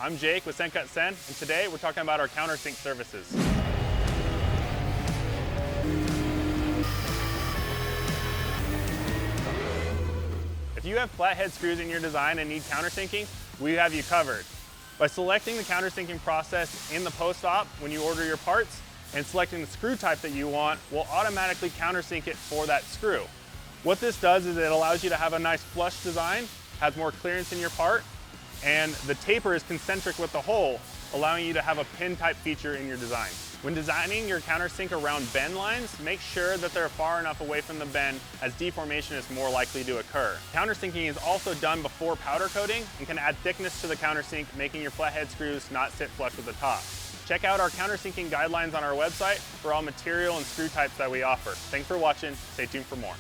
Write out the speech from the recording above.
I'm Jake with SendCutSend, and today we're talking about our countersink services. If you have flathead screws in your design and need countersinking, we have you covered. By selecting the countersinking process in the post-op when you order your parts and selecting the screw type that you want, we'll automatically countersink it for that screw. What this does is it allows you to have a nice flush design, has more clearance in your part, and the taper is concentric with the hole, allowing you to have a pin type feature in your design. When designing your countersink around bend lines, make sure that they're far enough away from the bend as deformation is more likely to occur. Countersinking is also done before powder coating and can add thickness to the countersink, making your flathead screws not sit flush with the top. Check out our countersinking guidelines on our website for all material and screw types that we offer. Thanks for watching. Stay tuned for more.